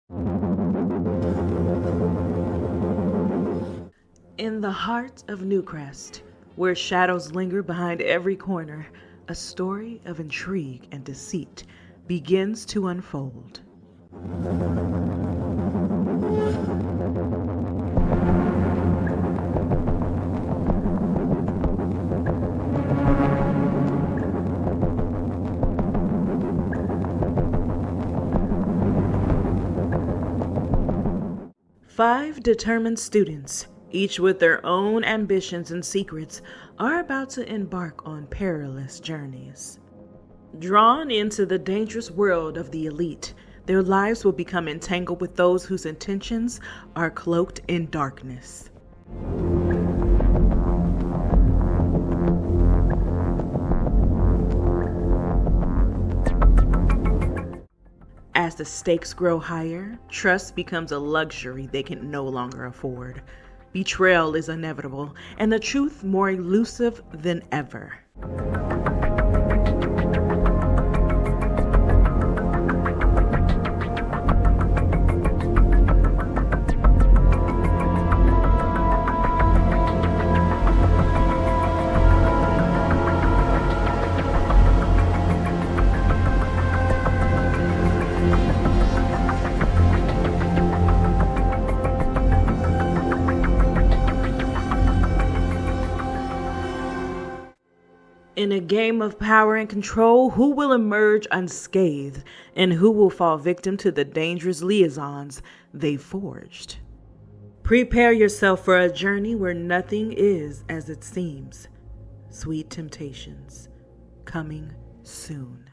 In the heart of Newcrest, where shadows linger behind every corner, a story of intrigue and deceit begins to unfold. Five determined students, each with their own ambitions and secrets, are about to embark on perilous journeys. Drawn into the dangerous world of the elite, their lives will become entangled with those whose intentions are cloaked in darkness. As the stakes grow higher, trust becomes a luxury they can no longer afford. Betrayal is inevitable, and the truth more elusive than ever. In a game of power and control, who will emerge unscathed and who will fall victim to the dangerous liaisons they forged? Prepare yourself for a journey where nothing is as it seems. Sweet Temptations, coming soon.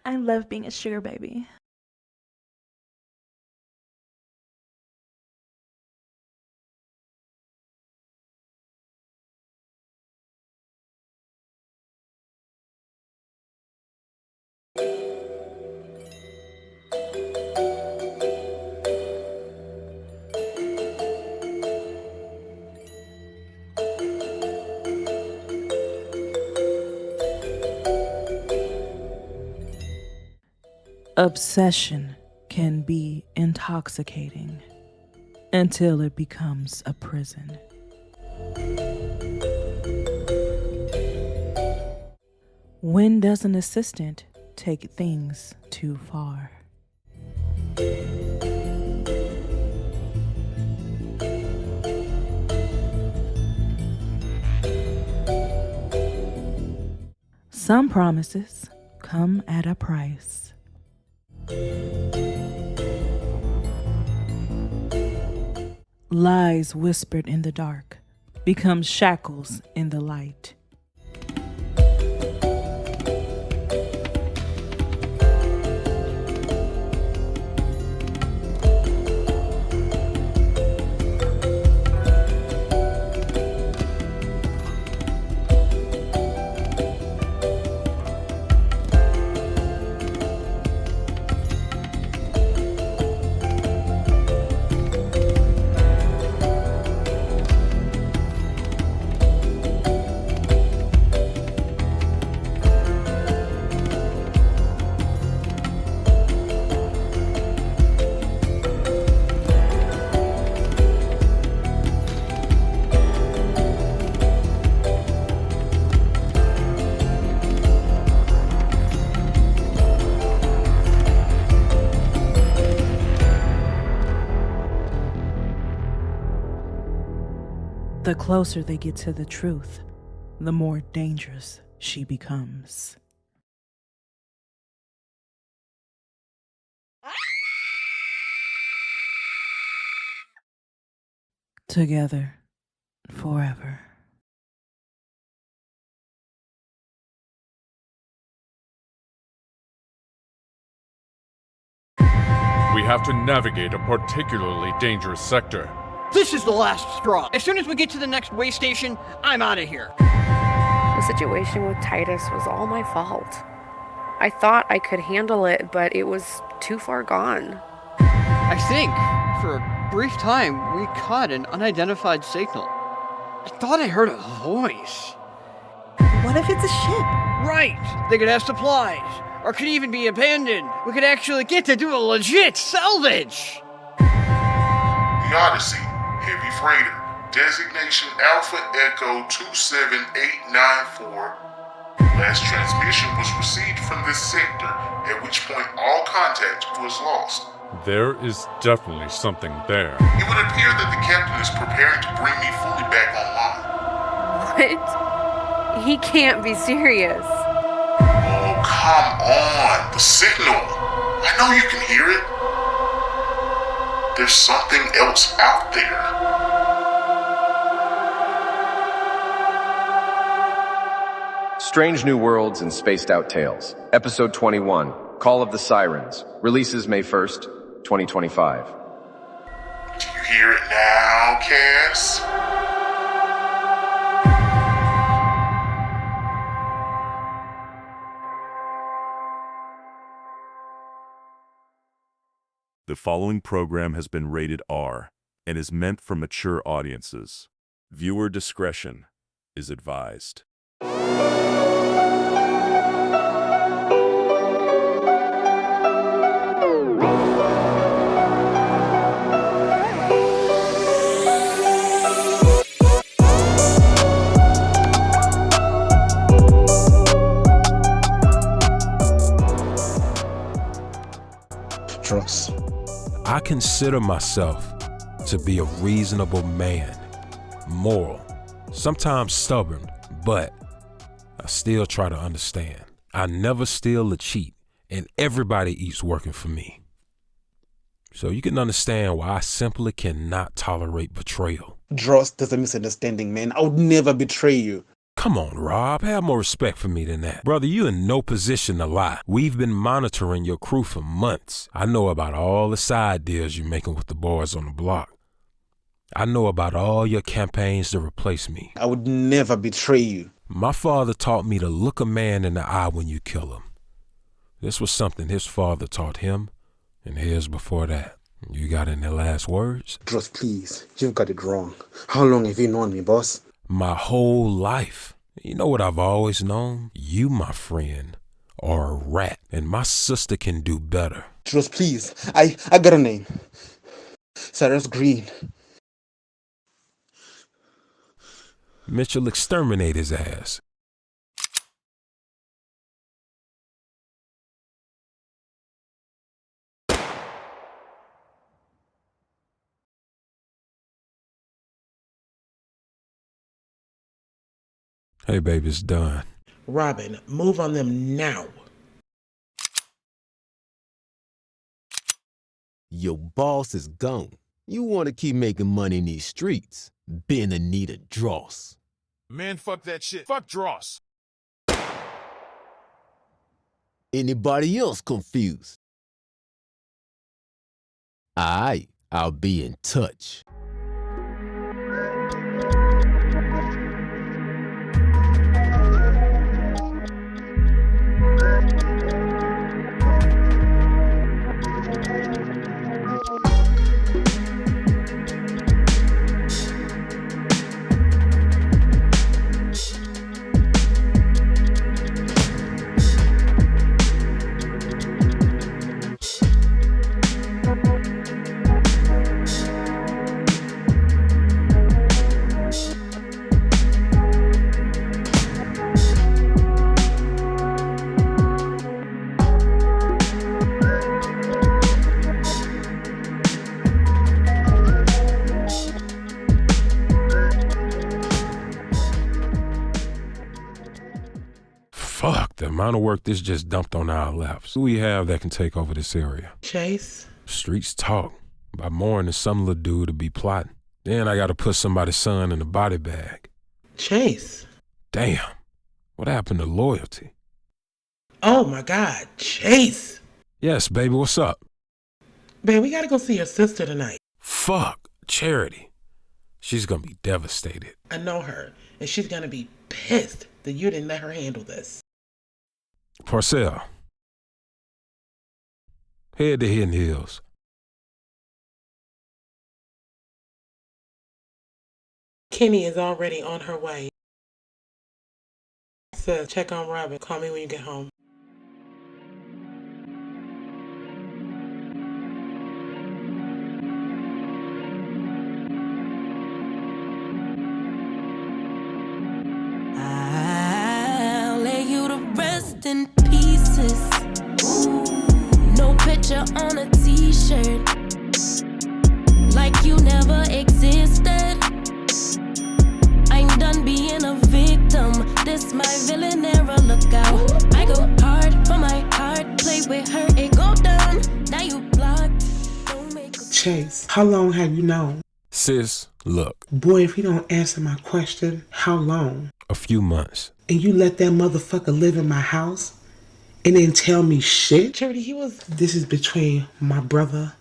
I love being a sugar baby. Obsession can be intoxicating until it becomes a prison. When does an assistant take things too far? Some promises come at a price. Lies whispered in the dark become shackles in the light. The closer they get to the truth, the more dangerous she becomes. Together, forever. We have to navigate a particularly dangerous sector. This is the last straw. As soon as we get to the next way station, I'm out of here. The situation with Titus was all my fault. I thought I could handle it, but it was too far gone. I think, for a brief time, we caught an unidentified signal. I thought I heard a voice. What if it's a ship? Right. They could have supplies. Or could even be abandoned. We could actually get to do a legit salvage. The Odyssey, heavy freighter, designation Alpha Echo 27894. Last transmission was received from this sector, at which point all contact was lost. There is definitely something there. It would appear that the captain is preparing to bring me fully back online. What? He can't be serious. Oh, come on. The signal. I know you can hear it. There's something else out there. Strange New Worlds and Spaced Out Tales. Episode 21. Call of the Sirens. Releases May 1st, 2025. Do you hear it now, Cass? The following program has been rated R and is meant for mature audiences. Viewer discretion is advised. Dross. I consider myself to be a reasonable man, moral, sometimes stubborn, but I still try to understand. I never steal or cheat, and everybody eats working for me. So you can understand why I simply cannot tolerate betrayal. Dross, there's a misunderstanding, man. I would never betray you. Come on, Rob. Have more respect for me than that. Brother, you in no position to lie. We've been monitoring your crew for months. I know about all the side deals you're making with the boys on the block. I know about all your campaigns to replace me. I would never betray you. My father taught me to look a man in the eye when you kill him. This was something his father taught him, and his before that. You got any last words? Dross, please. You've got it wrong. How long have you known me, boss? My whole life. You know what I've always known? You, my friend, are a rat, and my sister can do better. Dross, please. I got a name. Cyrus Green. Mitchell, exterminate his ass. Hey, baby, it's done. Robin, move on them now. Your boss is gone. You want to keep making money in these streets. Ben Anita Dross. Man, fuck that shit. Fuck Dross. Anybody else confused? Aight, I'll be in touch. Fuck, the amount of work this just dumped on our laps. Who we have that can take over this area? Chase? Streets talk about more than some little dude to be plotting. Then I gotta put somebody's son in a body bag. Chase? Damn, what happened to loyalty? Oh my God, Chase! Yes, baby, what's up? Babe, we gotta go see your sister tonight. Fuck, Charity. She's gonna be devastated. I know her, and she's gonna be pissed that you didn't let her handle this. Parcell, head to Hidden Hills. Kenny is already on her way. to check on Robin. Call me when you get home. I'll lay you to rest in pieces. No picture on a t-shirt, like you never existed. I'm done being a victim. This my villain era, look out. I go hard for my heart, play with her, it go down. Now you blocked. Don't make a Chase, how long have you known? Sis, look, Boy, if you don't answer my question, how long? a few months. And you let that motherfucker live in my house and then tell me shit? Charity, This is between my brother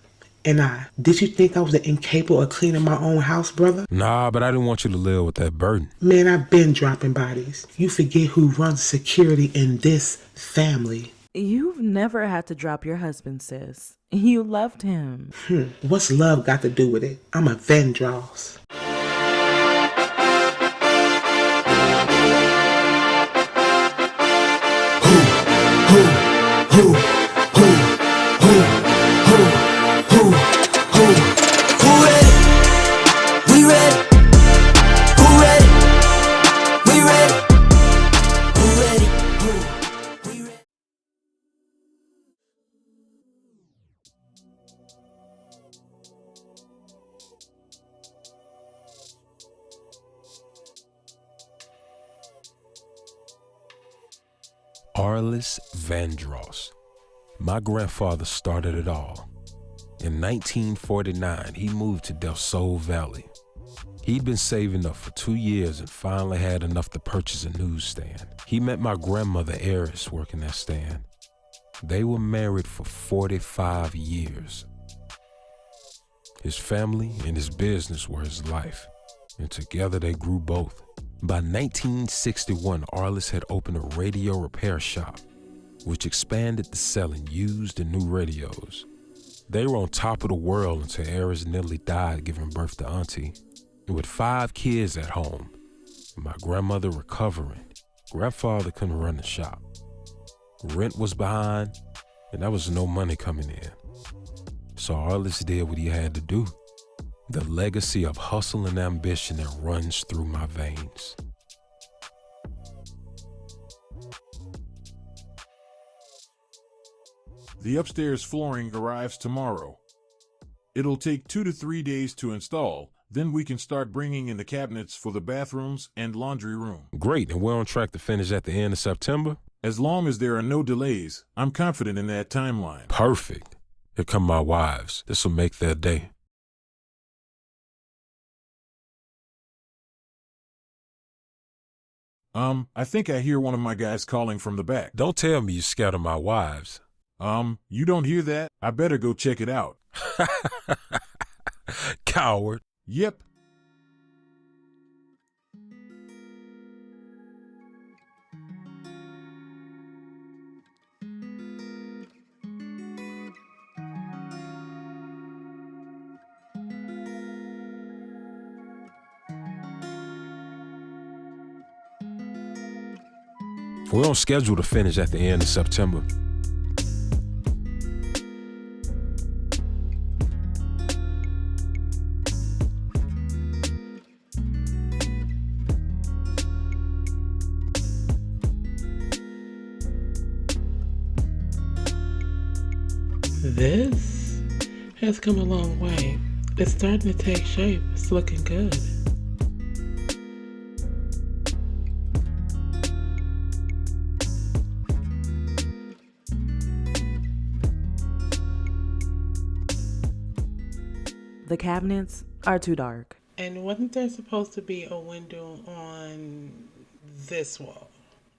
and I. Did you think I was incapable of cleaning my own house, brother? Nah, but I didn't want you to live with that burden. Man, I've been dropping bodies. You forget who runs security in this family. You've never had to drop your husband, sis. You loved him. What's love got to do with it? I'm a VanDross. Chase VanDross. My grandfather started it all. In 1949, he moved to Del Sol Valley. He'd been saving up for 2 years and finally had enough to purchase a newsstand. He met my grandmother Eris working that stand. They were married for 45 years. His family and his business were his life, and together they grew both. By 1961, Arliss had opened a radio repair shop, which expanded to selling used and new radios. They were on top of the world until Eris nearly died giving birth to Auntie. And with 5 kids at home, and my grandmother recovering, grandfather couldn't run the shop. Rent was behind, and there was no money coming in. So Arliss did what he had to do. The legacy of hustle and ambition that runs through my veins. The upstairs flooring arrives tomorrow. It'll take 2 to 3 days to install, then we can start bringing in the cabinets for the bathrooms and laundry room. Great, and we're on track to finish at the end of September? As long as there are no delays, I'm confident in that timeline. Perfect. Here come my wives. This will make their day. I think I hear one of my guys calling from the back. Don't tell me you scared of my wives. You don't hear that? I better go check it out. Coward. Yep. We're on schedule to finish at the end of September. This has come a long way. It's starting to take shape. It's looking good. The cabinets are too dark. And wasn't there supposed to be a window on this wall,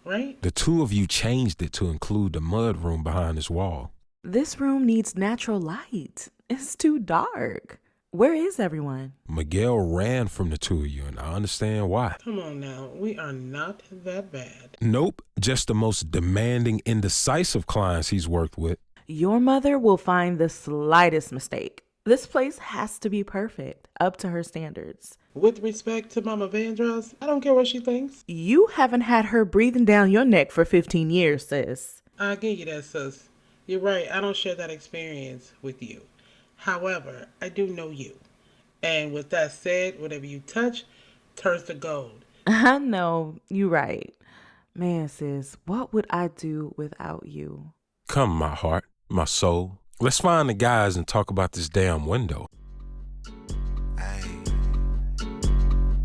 right? The two of you changed it to include the mud room behind this wall. This room needs natural light. It's too dark. Where is everyone? Miguel ran from the two of you, and I understand why. Come on now, we are not that bad. Nope, just the most demanding, indecisive clients he's worked with. Your mother will find the slightest mistake. This place has to be perfect, up to her standards. With respect to Mama VanDross, I don't care what she thinks. You haven't had her breathing down your neck for 15 years, sis. I'll give you that, sis. You're right, I don't share that experience with you. However, I do know you. And with that said, whatever you touch turns to gold. I know, you're right. Man, sis, what would I do without you? Come, my heart, my soul. Let's find the guys and talk about this damn window.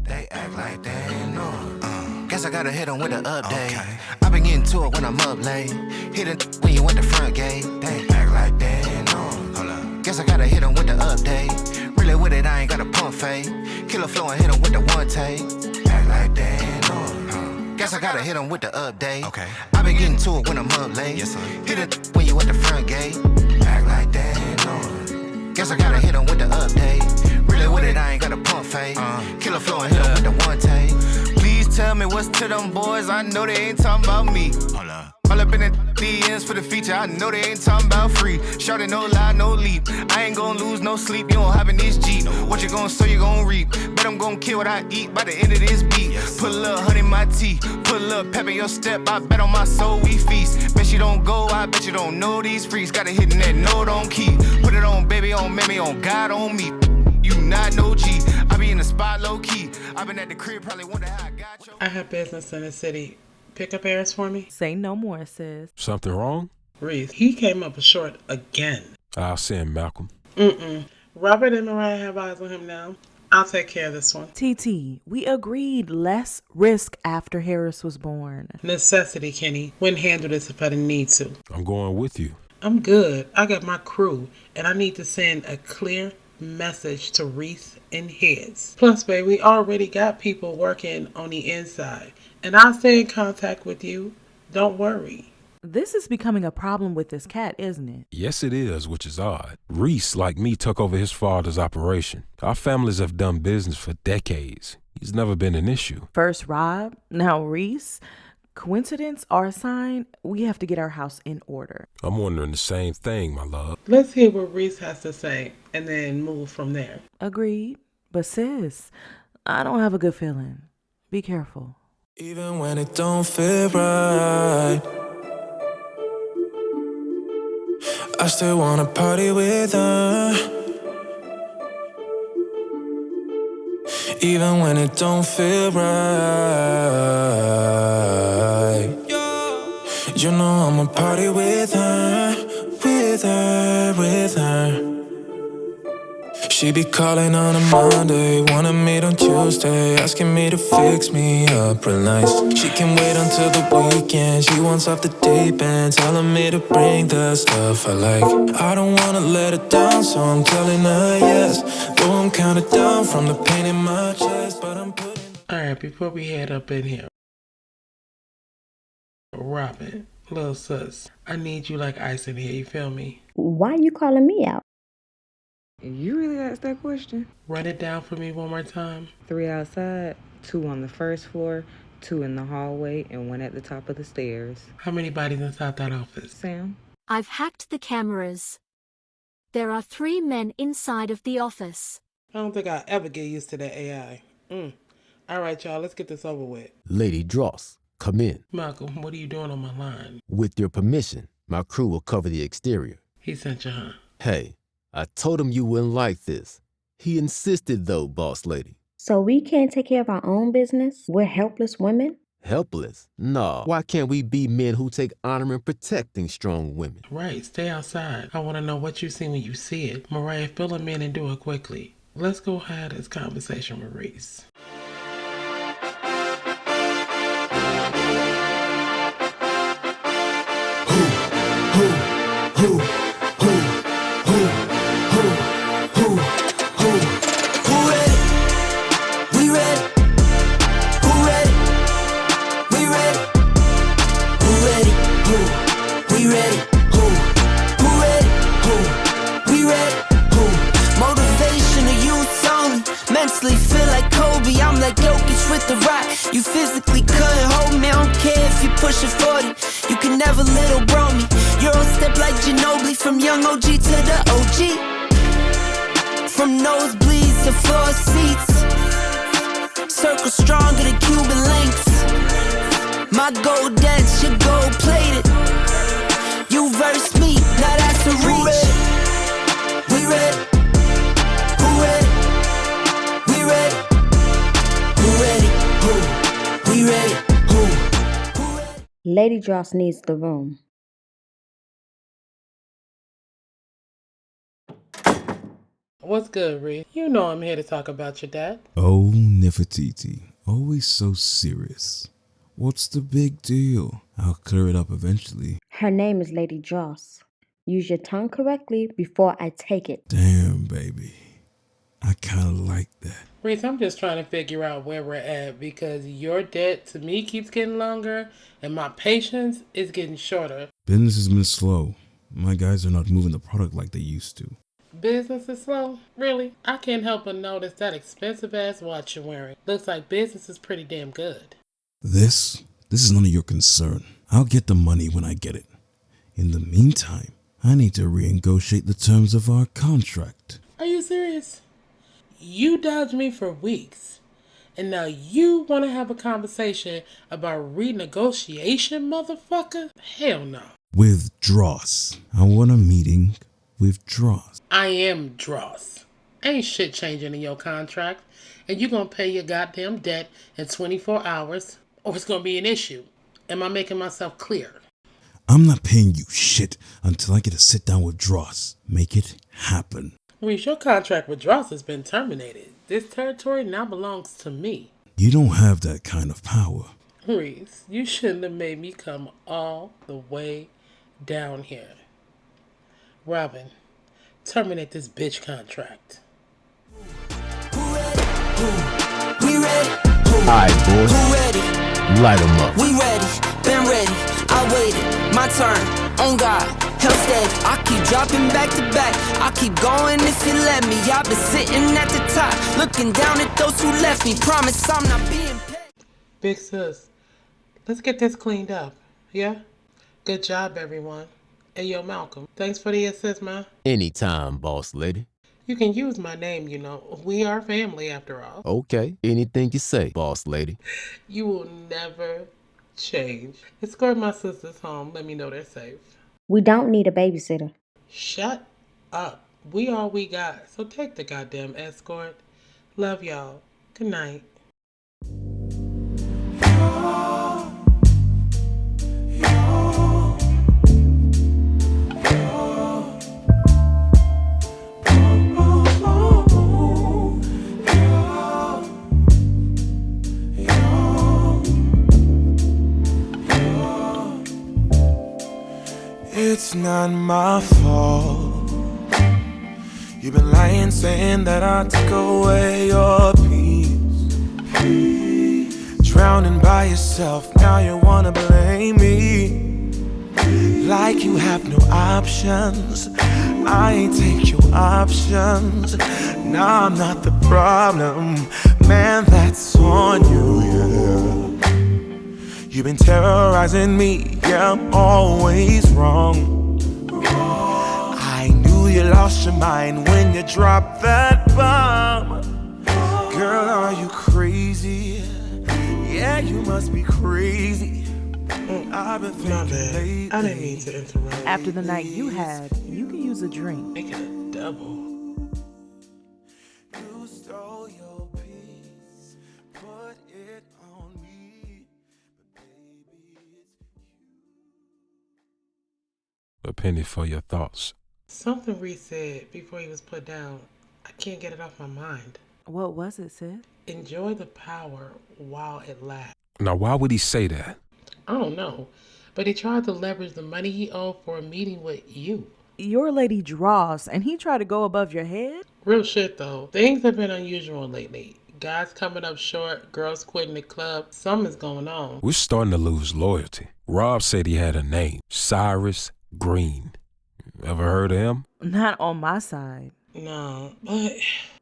They act like they ain't know. Guess I gotta hit them with an update. Okay. I been getting to it when I'm up late. Hit it when you went the front gate. They act like they ain't know. Hold up. Guess I gotta hit them with the update. Really with it, I ain't got a pump fake. Killer flow and hit them with the one take. Act like they ain't know. Guess I gotta hit them with the update. Okay. I been getting to it when I'm up late. Yes, sir. Hit it when you at the front gate. Act like they ain't know. Guess I gotta hit them with the update. Really with it, I ain't got a pump fake. Killer flow and hit them with the one take. Please tell me what's to them boys. I know they ain't talking about me. Hold up. All up in the DMs for the feature. I know they ain't talking about free. Shorty, no lie, no leap. I ain't gonna lose no sleep. You don't have in this Jeep. What you gonna sow, you gonna reap. Bet I'm gonna kill what I eat by the end of this beat. Put a little honey in my tea. Put a little pep in your step. I bet on my soul we feast. Bet you don't go. I bet you don't know these freaks. Got to hit in that note on key. Put it on baby, on mammy, on God, on me. You not no G. I be in the spot low key. I been at the crib, probably wonder how I got you. I have business in the city. Pick up errands for me? Say no more, sis. Something wrong? Reese, he came up short again. I'll send Malcolm. Robert and Mariah have eyes on him now. I'll take care of this one. TT, we agreed less risk after Harris was born. Necessity, Kenny. Wouldn't handle this if I didn't need to. I'm going with you. I'm good. I got my crew, and I need to send a clear message to Reese and his. Plus, babe, we already got people working on the inside, and I'll stay in contact with you. Don't worry. This is becoming a problem with this cat, isn't it? Yes, it is, which is odd. Reese, like me, took over his father's operation. Our families have done business for decades. He's never been an issue. First Rob, now Reese. Coincidence or a sign? We have to get our house in order. I'm wondering the same thing, my love. Let's hear what Reese has to say and then move from there. Agreed. But sis, I don't have a good feeling. Be careful. Even when it don't feel right, I still wanna party with her. Even when it don't feel right, you know I'ma party with her, with her, with her. She be calling on a Monday, wanna meet on Tuesday, asking me to fix me up real nice. She can wait until the weekend, she wants off the deep end, telling me to bring the stuff I like. I don't wanna let her down, so I'm telling her yes. Though I'm kinda down from the pain in my chest, but I'm putting... Alright, before we head up in here, Robin, little sis, I need you like ice in here, you feel me? Why you calling me out? You really asked that question? Run it down for me one more time. 3 outside, 2 on the first floor, 2 in the hallway, and 1 at the top of the stairs. How many bodies inside that office? Sam? I've hacked the cameras. There are 3 men inside of the office. I don't think I'll ever get used to that AI. Alright, y'all, let's get this over with. Lady Dross, come in. Malcolm, what are you doing on my line? With your permission, my crew will cover the exterior. He sent you, huh? Hey, I told him you wouldn't like this. He insisted though, boss lady. So we can't take care of our own business? We're helpless women? Helpless? Nah. Why can't we be men who take honor in protecting strong women? Right, stay outside. I want to know what you see when you see it. Mariah, fill him in and do it quickly. Let's go have this conversation with Reese. Feel like Kobe, I'm like Jokic with the rock. You physically couldn't hold me, I don't care if you're pushing 40. You can never little bro me. Euro step like Ginobili, from young OG to the OG. From nosebleeds to floor seats. circle stronger than Cuban links. My gold dance, your gold plated. You verse me, now that's a reach. We ready? Who ready? We ready? Who ready? Who? We ready? Who? Lady Dross needs the room. What's good, Reed? You know I'm here to talk about your dad. Oh, Nefertiti, always so serious. What's the big deal? I'll clear it up eventually. Her name is Lady Dross. Use your tongue correctly before I take it. Damn, baby. I kinda like that. Reese, I'm just trying to figure out where we're at because your debt to me keeps getting longer and my patience is getting shorter. Business has been slow. My guys are not moving the product like they used to. Business is slow? Really? I can't help but notice that expensive ass watch you're wearing. Looks like business is pretty damn good. This is none of your concern. I'll get the money when I get it. In the meantime, I need to renegotiate the terms of our contract. Are you serious? You dodged me for weeks, and now you want to have a conversation about renegotiation, motherfucker? Hell no. With Dross. I want a meeting with Dross. I am Dross. Ain't shit changing in your contract, and you gonna pay your goddamn debt in 24 hours, or it's gonna be an issue. Am I making myself clear? I'm not paying you shit until I get to sit down with Dross. Make it happen. Reese, your contract with Dross has been terminated. This territory now belongs to me. You don't have that kind of power. Reese, you shouldn't have made me come all the way down here. Robin, terminate this bitch contract. We ready? Alright, boys. Who ready? Light 'em up. We ready, been ready. I waited, my turn. On God, held steady. I keep dropping back to back. I keep going if you let me. I've been sitting at the top, looking down at those who left me. Promise I'm not being paid. Big sis, let's get this cleaned up, yeah? Good job, everyone. Hey, yo, Malcolm, thanks for the assist, man. Anytime, boss lady. You can use my name, you know. We are family, after all. Okay, anything you say, boss lady. You will never change. Escort my sisters home. Let me know they're safe. We don't need a babysitter. Shut up. We all we got. So take the goddamn escort. Love y'all. Good night. It's not my fault. You've been lying, saying that I took away your peace. Drowning by yourself, now you wanna blame me. Like you have no options. I ain't take your options. Now I'm not the problem, man, that's on you, yeah. You've been terrorizing me, yeah, I'm always wrong. I knew you lost your mind when you dropped that bomb. Girl, are you crazy? Yeah, you must be crazy. I've been thinking lately. I didn't mean to interrupt. After the night you had, you can use a drink. Make it a double. You stole your peace, put it on me. A penny for your thoughts. Something Reese said before he was put down. I can't get it off my mind. What was it, Sid? Enjoy the power while it lasts. Now, why would he say that? I don't know, but he tried to leverage the money he owed for a meeting with you. Your Lady Dross, and he tried to go above your head? Real shit though. Things have been unusual lately. Guys coming up short, girls quitting the club. Something's going on. We're starting to lose loyalty. Rob said he had a name, Cyrus Green. Ever heard of him? Not on my side. No, but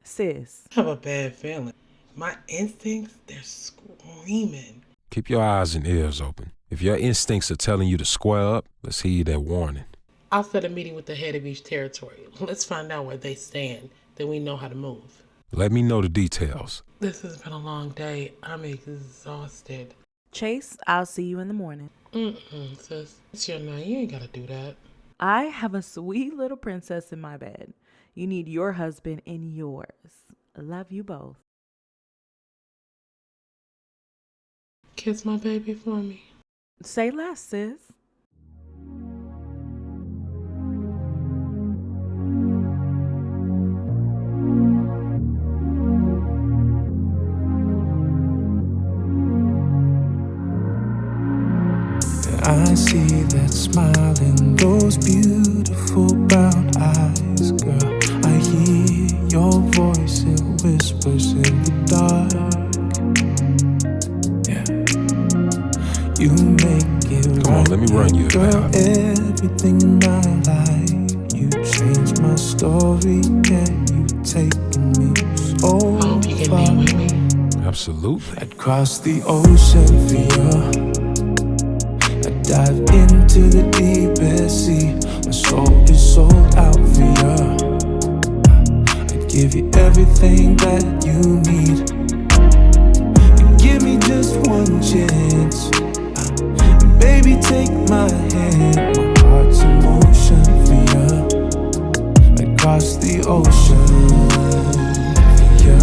sis, I have a bad feeling. My instincts, they're screaming. Keep your eyes and ears open. If your instincts are telling you to square up, let's heed that warning. I'll set a meeting with the head of each territory. Let's find out where they stand. Then we know how to move. Let me know the details. This has been a long day. I'm exhausted. Chase, I'll see you in the morning. Sis. It's your night. You ain't gotta do that. I have a sweet little princess in my bed. You need your husband in yours. Love you both. Kiss my baby for me. Say less, sis. I see that smile in those beautiful brown eyes, girl. I hear your voice, it whispers in the dark. Yeah, you make it Come on, let me run you. girl. Everything in my life, you changed my story. Yeah, you taking me so I hope you get me with me. Absolutely. I'd cross the ocean for you. Dive into the deepest sea. My soul is sold out for you. I'd give you everything that you need. And give me just one chance. Baby, take my hand. My heart's in motion for you. I'd cross the ocean for you.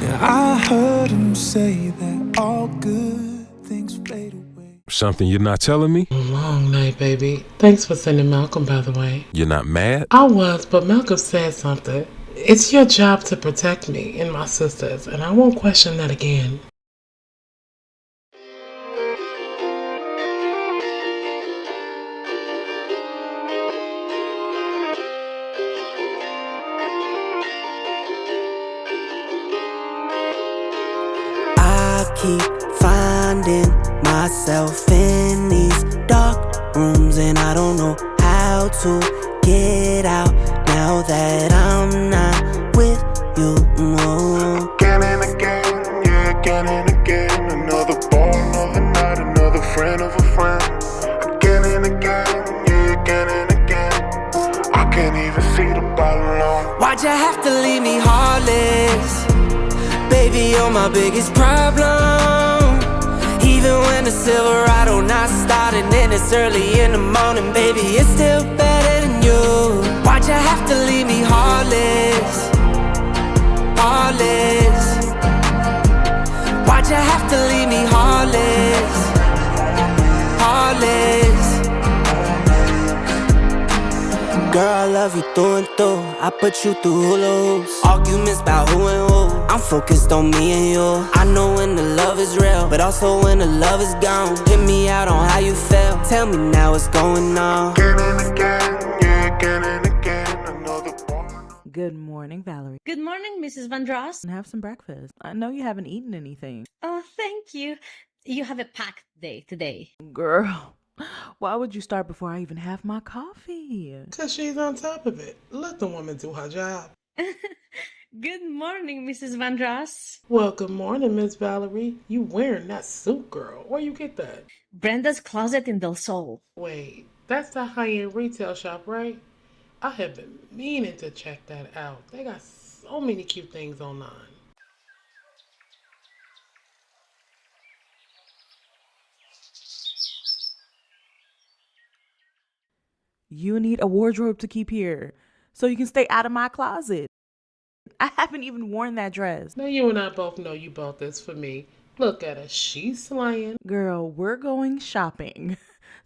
Yeah, I heard him say that all good things fade away. Something you're not telling me? Long night, baby. Thanks for sending Malcolm, by the way. You're not mad? I was, but Malcolm said something. It's your job to protect me and my sisters, and I won't question that again. I keep finding myself in these dark rooms, and I don't know how to get out now that I'm not with you. No. Again and again, yeah, again and again. Another ball, another night, another friend of a friend. Again and again, yeah, again and again. I can't even see the bottom line. Why'd you have to leave me heartless? Baby, you're my biggest problem. Even when the Silverado not starting and it's early in the morning, baby, it's still better than you. Why'd you have to leave me heartless? Heartless. Why'd you have to leave me heartless? Heartless. Girl, I love you through and through. I put you through hula hoops. Arguments about who and who. I'm focused on me and you. I know when the love is real, but also when the love is gone. Hit me out on how you feel. Tell me now what's going on. Again and again, yeah, again and again. Another ball. Good morning, Valerie. Good morning, Mrs. VanDross. Have some breakfast. I know you haven't eaten anything. Oh, thank you. You have a packed day today. Girl, why would you start before I even have my coffee? Because she's on top of it. Let the woman do her job. Good morning, Mrs. VanDross. Well, good morning, Miss Valerie. You wearing that suit, girl. Where you get that? Brenda's Closet in Del Sol. Wait, that's the high-end retail shop, right? I have been meaning to check that out. They got so many cute things online. You need a wardrobe to keep here so you can stay out of my closet. I haven't even worn that dress. Now you and I both know you bought this for me. Look at her. She's slaying. Girl, we're going shopping.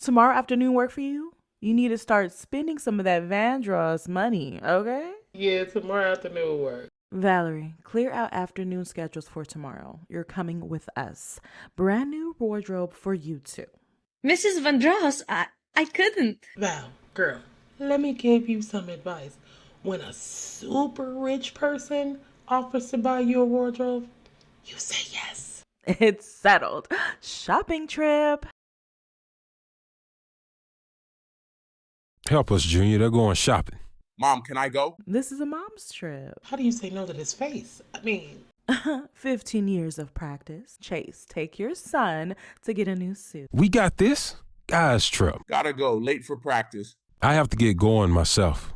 Tomorrow afternoon work for you? You need to start spending some of that VanDross money, okay? Yeah, tomorrow afternoon work. Valerie, clear out afternoon schedules for tomorrow. You're coming with us. Brand new wardrobe for you two. Mrs. VanDross, I couldn't. Val, girl, let me give you some advice. When a super rich person offers to buy you a wardrobe, you say yes. It's settled. Shopping trip. Help us, Junior. They're going shopping. Mom, can I go? This is a mom's trip. How do you say no to this face? 15 years of practice. Chase, take your son to get a new suit. We got this. Guys trip. Gotta go. Late for practice. I have to get going myself.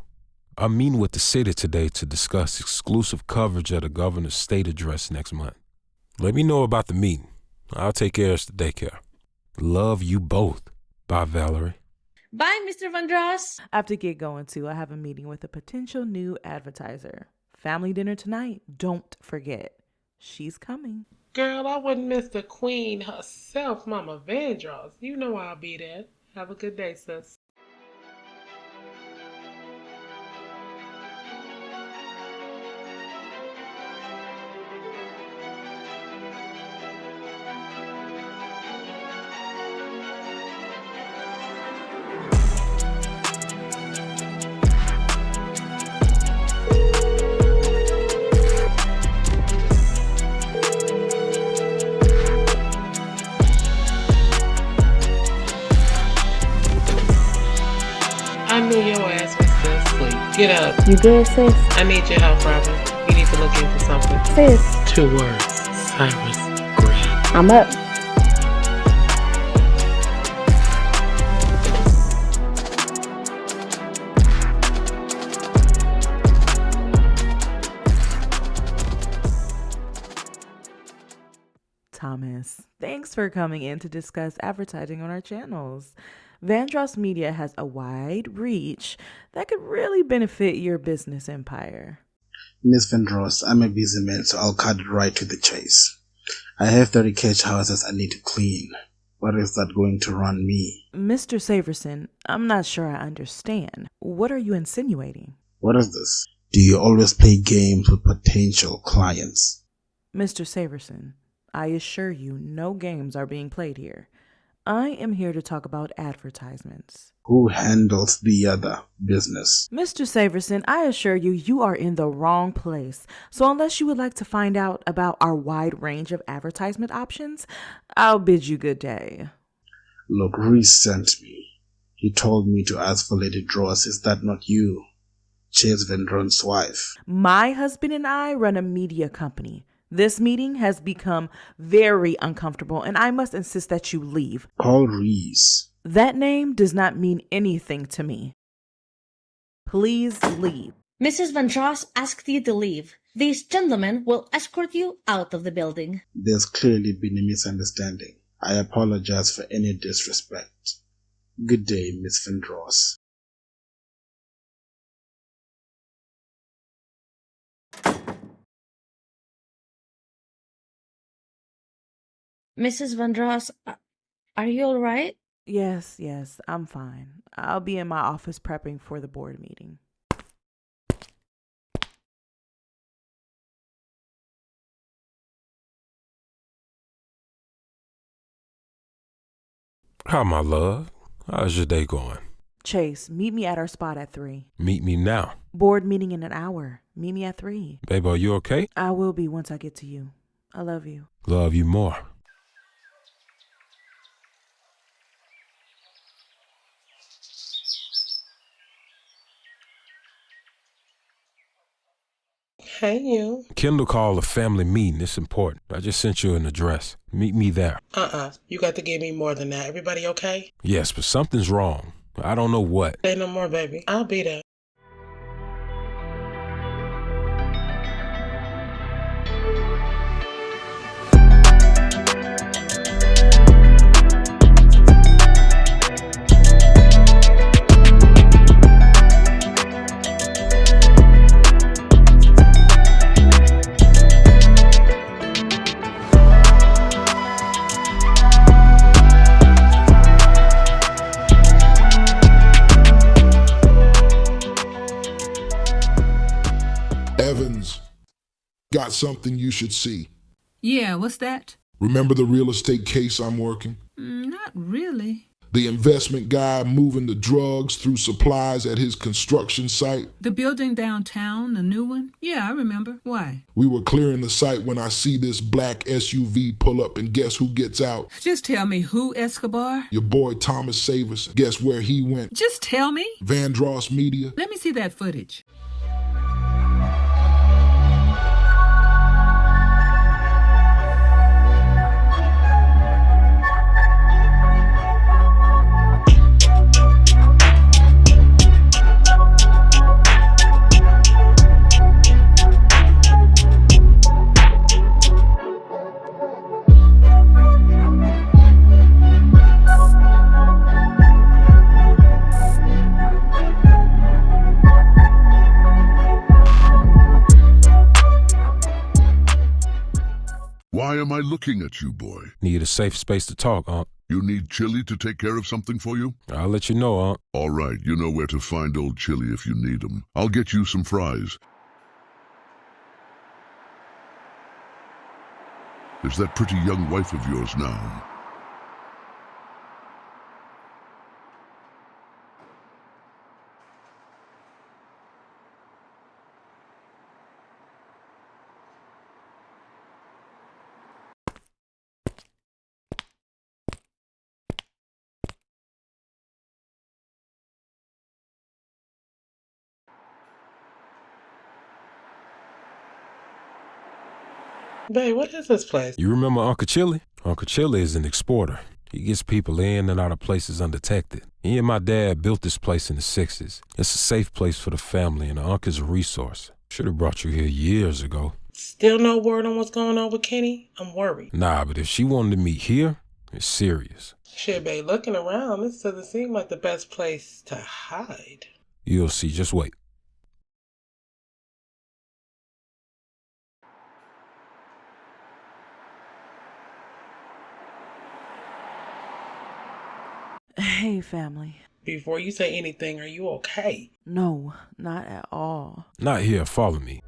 I'm meeting with the city today to discuss exclusive coverage of the governor's state address next month. Let me know about the meeting. I'll take care of the daycare. Love you both. Bye, Valerie. Bye, Mr. VanDross. I have to get going too. I have a meeting with a potential new advertiser. Family dinner tonight. Don't forget. She's coming. Girl, I wouldn't miss the queen herself, Mama VanDross. You know I'll be there. Have a good day, sis. I knew your ass was still asleep. Get up. You good, sis? I need your help, Robin. You need to look into something. Sis. 2 words. Cyrus Green. I'm up. Thomas, thanks for coming in to discuss advertising on our channels. VanDross Media has a wide reach that could really benefit your business empire. Miss VanDross, I'm a busy man, so I'll cut it right to the chase. I have 30 catch houses I need to clean. What is that going to run me? Mr. Saverson, I'm not sure I understand. What are you insinuating? What is this? Do you always play games with potential clients? Mr. Saverson, I assure you no games are being played here. I am here to talk about advertisements. Who handles the other business? Mr. Saverson, I assure you, you are in the wrong place. So unless you would like to find out about our wide range of advertisement options, I'll bid you good day. Look, Reese sent me. He told me to ask for Lady Dross. Is that not you? Chase VanDross's wife. My husband and I run a media company. This meeting has become very uncomfortable, and I must insist that you leave. Call Reese. That name does not mean anything to me. Please leave. Mrs. VanDross asked you to leave. These gentlemen will escort you out of the building. There's clearly been a misunderstanding. I apologize for any disrespect. Good day, Miss VanDross. Mrs. VanDross, are you all right? Yes, I'm fine. I'll be in my office prepping for the board meeting. Hi, my love. How's your day going? Chase, meet me at our spot at 3. Meet me now. Board meeting in an hour. Meet me at 3. Babe, are you okay? I will be once I get to you. I love you. Love you more. Hey, you. Kendall called a family meeting. It's important. I just sent you an address. Meet me there. You got to give me more than that. Everybody okay? Yes, but something's wrong. I don't know what. Say no more, baby. I'll be there. Got something you should see. Yeah, what's that? Remember the real estate case I'm working? Not really. The investment guy moving the drugs through supplies at his construction site? The building downtown, the new one? Yeah, I remember. Why? We were clearing the site when I see this black SUV pull up, and guess who gets out? Just tell me who, Escobar? Your boy Thomas Savers. Guess where he went? Just tell me. VanDross Media. Let me see that footage. am I looking at you, boy? Need a safe space to talk, Unc. You need Chili to take care of something for you? I'll let you know, Unc. All right, you know where to find old Chili if you need him. I'll get you some fries. Is that pretty young wife of yours now? Babe, what is this place? You remember Uncle Chili? Uncle Chili is an exporter. He gets people in and out of places undetected. He and my dad built this place in the 60s. It's a safe place for the family, and Unc is a resource. Should have brought you here years ago. Still no word on what's going on with Kenny? I'm worried. Nah, but if she wanted to meet here, it's serious. Shit, babe, looking around, this doesn't seem like the best place to hide. You'll see, just wait. Hey, family. Before you say anything, are you okay? No, not at all. Not here, follow me.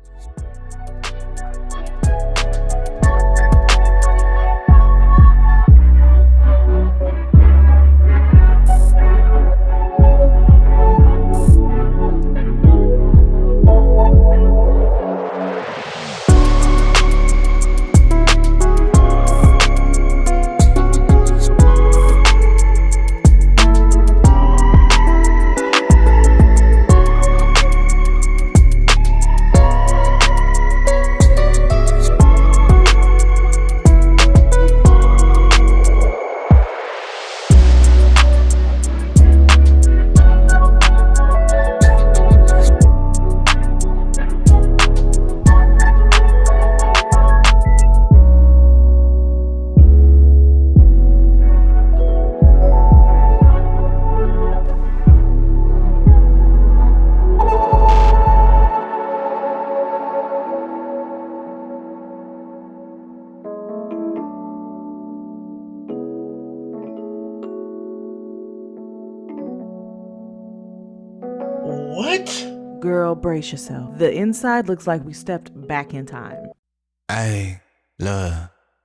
What? Girl, brace yourself. The inside looks like we stepped back in time. Ayy, look,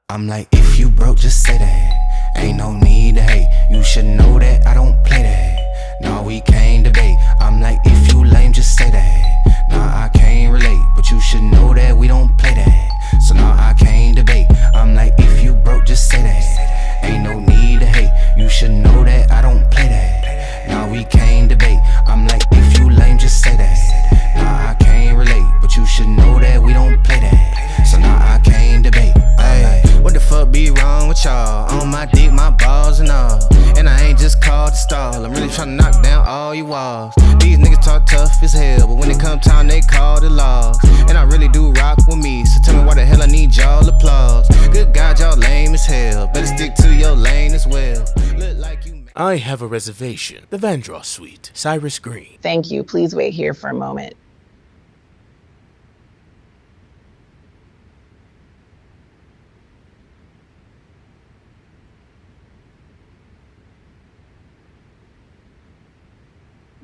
I'm like, if you broke, just say that. Ain't no need to hate. You should know that I don't play that. Nah, we can't debate. I'm like, if you lame, just say that. Nah, I can't relate, but you should know that we don't play that. So nah, I can't debate. I'm like, if you broke, just say that. Ain't no need to hate. You should know that I don't play that. Nah, we can't debate. I'm like, if you lame, just say that. Nah, I can't relate, but you should know that we don't play that. So nah, I can't debate. Ay, what the fuck be wrong with y'all? On my dick, my balls and all. And I ain't just called to stall. I'm really tryna knock down all you walls. These niggas talk tough as hell, but when it come time, they call the laws. And I really do rock with me, so tell me why the hell I need y'all applause. Good God, y'all lame as hell. Better stick to your lane as well. Look like you. I have a reservation. The VanDross suite. Cyrus Green. Thank you. Please wait here for a moment.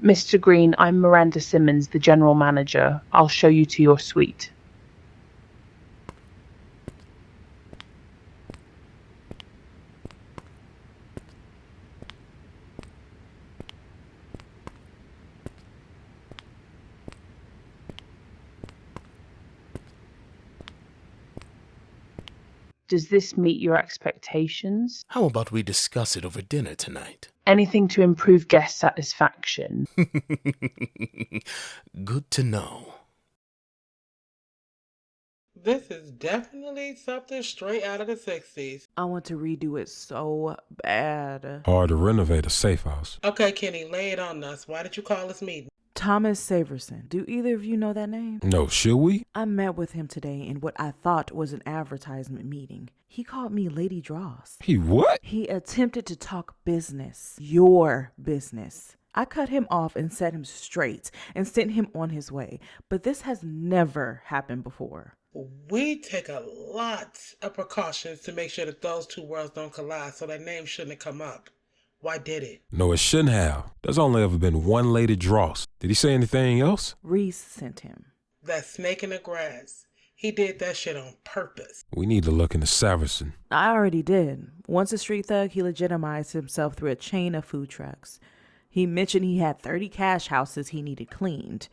Mr. Green, I'm Miranda Simmons, the general manager. I'll show you to your suite. Does this meet your expectations? How about we discuss it over dinner tonight? Anything to improve guest satisfaction. Good to know. This is definitely something straight out of the 60s. I want to redo it so bad. Hard to renovate a safe house. Okay, Kenny, lay it on us. Why did you call this meeting? Thomas Saverson. Do either of you know that name? No, should we? I met with him today in what I thought was an advertisement meeting. He called me Lady Dross. He what? He attempted to talk business. Your business. I cut him off and set him straight and sent him on his way. But this has never happened before. We take a lot of precautions to make sure that those two worlds don't collide, so that name shouldn't have come up. Why did it? No, it shouldn't have. There's only ever been one Lady Dross. Did he say anything else? Reese sent him. That snake in the grass. He did that shit on purpose. We need to look into Saverson. I already did. Once a street thug, he legitimized himself through a chain of food trucks. He mentioned he had 30 cash houses he needed cleaned.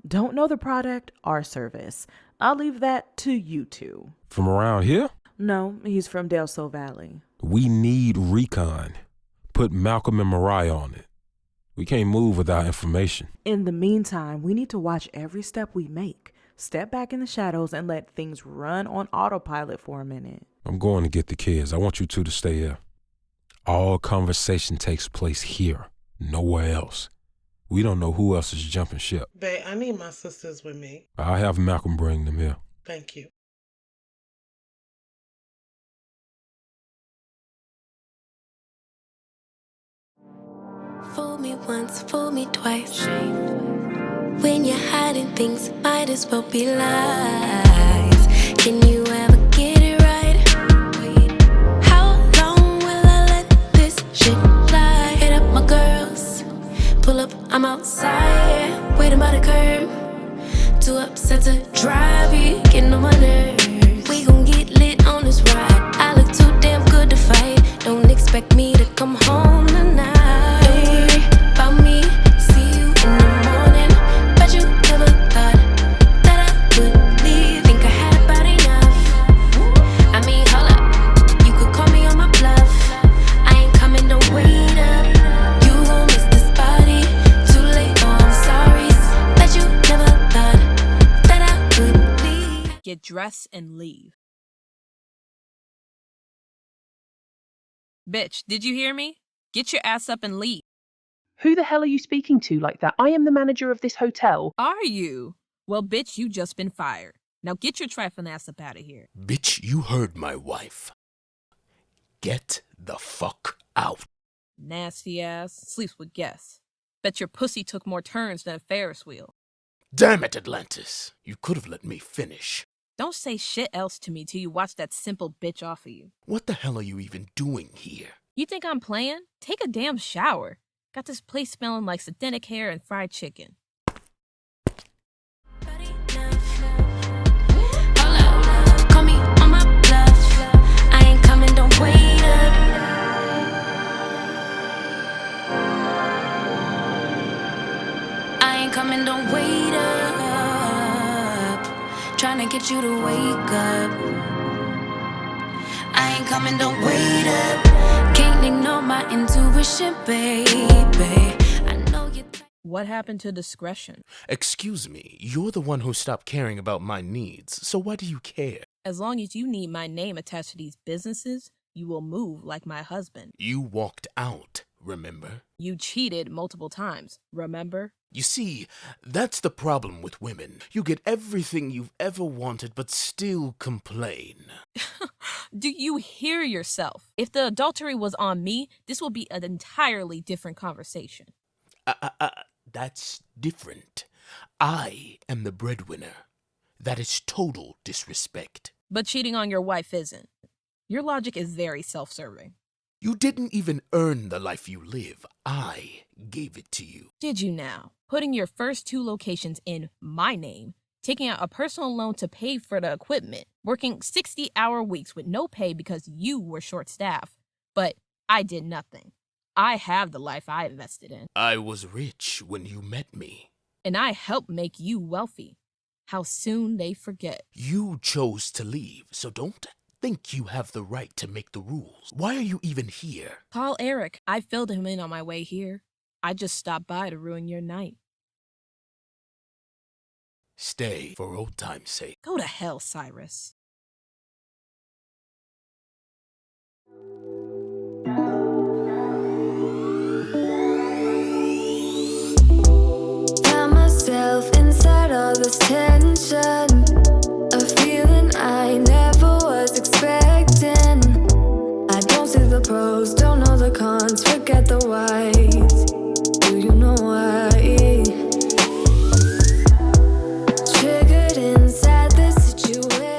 Don't know the product or service. I'll leave that to you two. From around here? No, he's from Del Sol Valley. We need recon. Put Malcolm and Mariah on it. We can't move without information. In the meantime, we need to watch every step we make. Step back in the shadows and let things run on autopilot for a minute. I'm going to get the kids. I want you two to stay here. All conversation takes place here, nowhere else. We don't know who else is jumping ship. Babe, I need my sisters with me. I'll have Malcolm bring them here. Thank you. Fool me once, fool me twice. When you're hiding things, might as well be lies. Can you ever get it right? How long will I let this shit fly? Hit up my girls, pull up, I'm outside, waiting by the curb. Too upset to drive, you getting on my nerves. We gon' get lit on this ride. I look too damn good to fight. Don't expect me to come home tonight. Dress and leave. Bitch, did you hear me? Get your ass up and leave. Who the hell are you speaking to like that? I am the manager of this hotel. Are you? Well, bitch, you just been fired. Now get your trifling ass up out of here. Bitch, you heard my wife. Get the fuck out. Nasty ass. Sleeps with guests. Bet your pussy took more turns than a Ferris wheel. Damn it, Atlantis. You could have let me finish. Don't say shit else to me till you watch that simple bitch off of you. What the hell are you even doing here? You think I'm playing? Take a damn shower. Got this place smelling like synthetic hair and fried chicken. Call me on my bluff. I ain't coming, don't wait up. I ain't coming, don't wait up. Trying to get you to wake up. I ain't coming, don't wait up. Can't ignore my intuition, baby. I know you. What happened to discretion? Excuse me, you're the one who stopped caring about my needs, so why do you care? As long as you need my name attached to these businesses, you will move like my husband. You walked out, remember? You cheated multiple times, remember? You see, that's the problem with women. You get everything you've ever wanted, but still complain. Do you hear yourself? If the adultery was on me, this will be an entirely different conversation. That's different. I am the breadwinner. That is total disrespect. But cheating on your wife isn't. Your logic is very self-serving. You didn't even earn the life you live. I gave it to you. Did you now? Putting your first 2 locations in my name, taking out a personal loan to pay for the equipment, working 60-hour weeks with no pay because you were short-staffed. But I did nothing. I have the life I invested in. I was rich when you met me. And I helped make you wealthy. How soon they forget. You chose to leave, so don't think you have the right to make the rules. Why are you even here? Call Eric. I filled him in on my way here. I just stopped by to ruin your night. Stay for old time's sake. Go to hell, Cyrus. Found myself inside all this tension, a feeling I never was expecting. I don't see the pros, don't know the cons, forget the whys. Do you know why? Triggered inside this situation.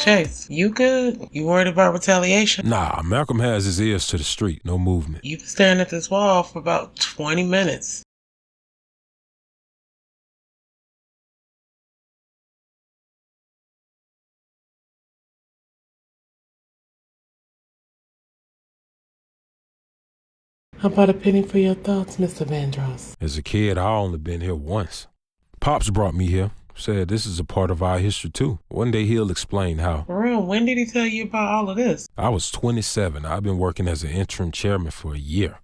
Chase, you good? You worried about retaliation? Nah, Malcolm has his ears to the street. No movement. You've been staring at this wall for about 20 minutes. How about a penny for your thoughts, Mr. VanDross? As a kid, I only been here once. Pops brought me here. Said this is a part of our history too. One day he'll explain how. For real, when did he tell you about all of this? I was 27. I've been working as an interim chairman for a year.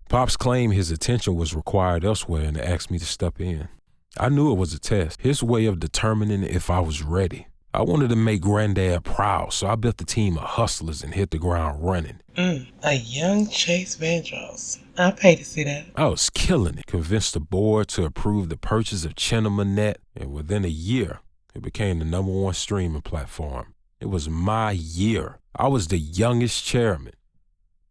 Pops claimed his attention was required elsewhere and asked me to step in. I knew it was a test, his way of determining if I was ready. I wanted to make Granddad proud, so I built a team of hustlers and hit the ground running. A young Chase VanDross. I pay to see that. I was killing it. Convinced the board to approve the purchase of ChinaManet, and within a year, it became the #1 streaming platform. It was my year. I was the youngest chairman.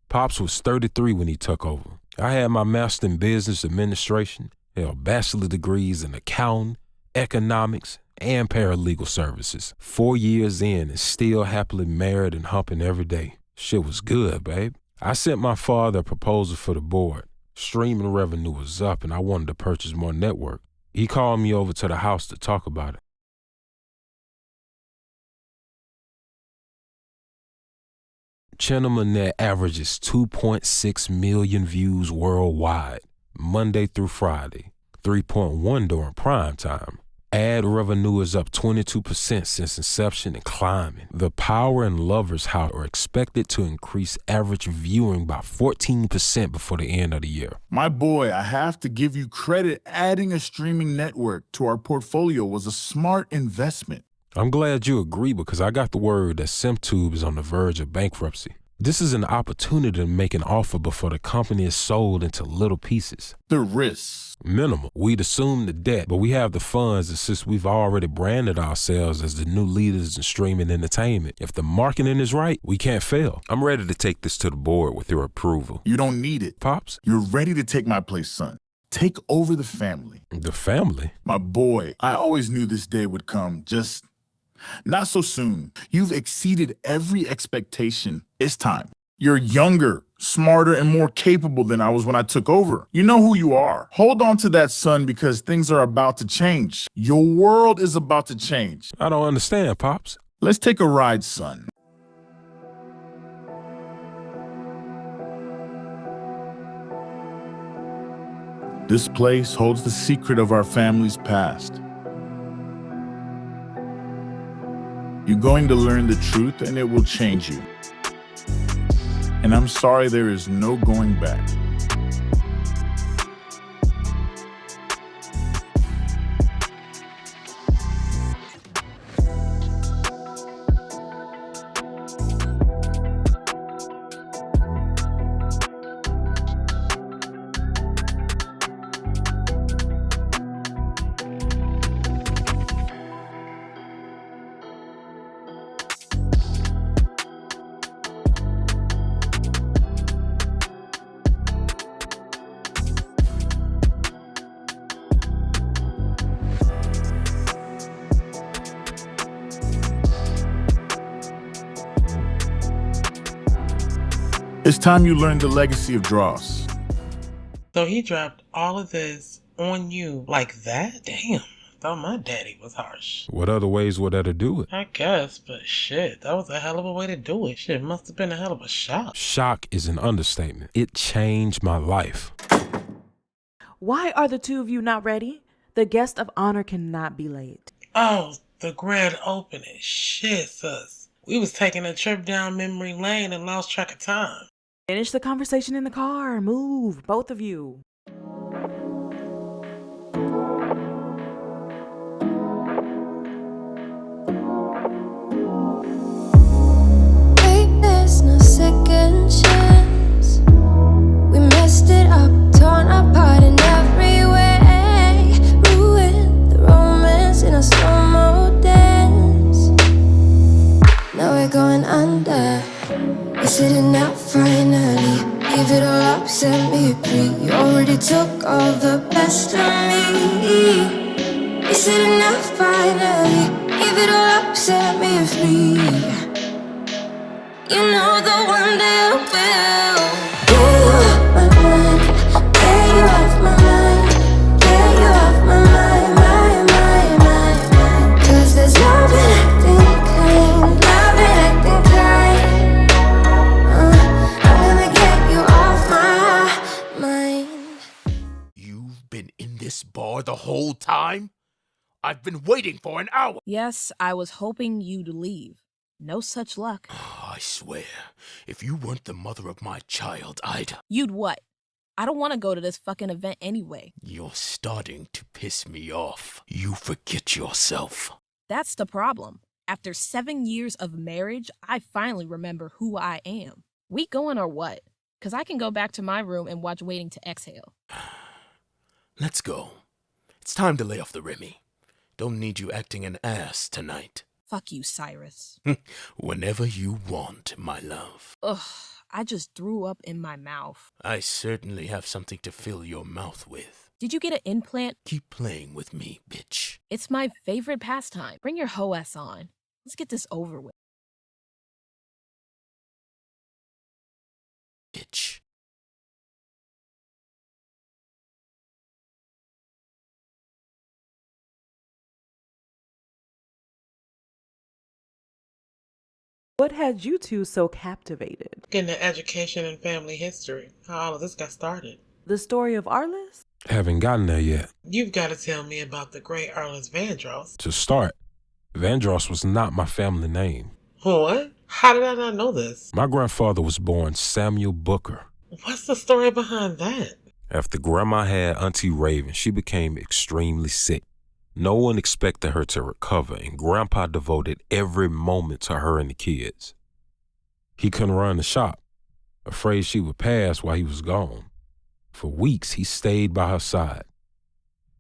Pops was 33 when he took over. I had my master in business administration, held bachelor degrees in accounting, economics, and paralegal services. 4 years in and still happily married and humping every day. Shit was good, babe. I sent my father a proposal for the board. Streaming revenue was up and I wanted to purchase more network. He called me over to the house to talk about it. ChinaManet averages 2.6 million views worldwide, Monday through Friday, 3.1 during prime time. Ad revenue is up 22% since inception and climbing. The Power and Lovers House are expected to increase average viewing by 14% before the end of the year. My boy, I have to give you credit. Adding a streaming network to our portfolio was a smart investment. I'm glad you agree because I got the word that SimTube is on the verge of bankruptcy. This is an opportunity to make an offer before the company is sold into little pieces. The risks? Minimal. We'd assume the debt, but we have the funds, and since we've already branded ourselves as the new leaders in streaming entertainment, if the marketing is right, we can't fail. I'm ready to take this to the board with your approval. You don't need it. Pops? You're ready to take my place, son. Take over the family. The family? My boy, I always knew this day would come, just not so soon. You've exceeded every expectation. It's time. You're younger, smarter, and more capable than I was when I took over. You know who you are. Hold on to that, son, because things are about to change. Your world is about to change. I don't understand, Pops. Let's take a ride, son. This place holds the secret of our family's past. You're going to learn the truth and it will change you. And I'm sorry there is no going back. It's time you learn the legacy of Dross. So he dropped all of this on you like that? Damn, I thought my daddy was harsh. What other ways would that do it? I guess, but shit, that was a hell of a way to do it. Shit, must have been a hell of a shock. Shock is an understatement. It changed my life. Why are the two of you not ready? The guest of honor cannot be late. Oh, the grand opening. Shit, sus. We was taking a trip down memory lane and lost track of time. Finish the conversation in the car. Move, both of you. Wait, there's no second chance. We messed it up, torn apart in every way. Ruined the romance in a slow-mo dance. Now we're going under. You're sitting out finally. Give it all up, set me free. You already took all the best of me. You're sitting out finally. give it all up, set me free. You know that one day I will. Get you off my mind, get you off my mind, get you off my mind, mind. 'Cause there's love in acting kind, love in acting kind. I'm gonna get you off my mind. You've been in this bar the whole time? I've been waiting for an hour. Yes, I was hoping you'd leave. No such luck. I swear, if you weren't the mother of my child, I'd... You'd what? I don't want to go to this fucking event anyway. You're starting to piss me off. You forget yourself. That's the problem. After 7 years of marriage, I finally remember who I am. We going or what? 'Cause I can go back to my room and watch Waiting to Exhale. Let's go. It's time to lay off the Remy. Don't need you acting an ass tonight. Fuck you, Cyrus. Whenever you want, my love. Ugh, I just threw up in my mouth. I certainly have something to fill your mouth with. Did you get an implant? Keep playing with me, bitch. It's my favorite pastime. Bring your hoe ass on. Let's get this over with. Bitch. What had you two so captivated? Getting an education in family history. How all of this got started. The story of Arliss? Haven't gotten there yet. You've got to tell me about the great Arliss VanDross. To start, VanDross was not my family name. What? How did I not know this? My grandfather was born Samuel Booker. What's the story behind that? After Grandma had Auntie Raven, she became extremely sick. No one expected her to recover, and Grandpa devoted every moment to her and the kids. He couldn't run the shop, afraid she would pass while he was gone. For weeks, he stayed by her side.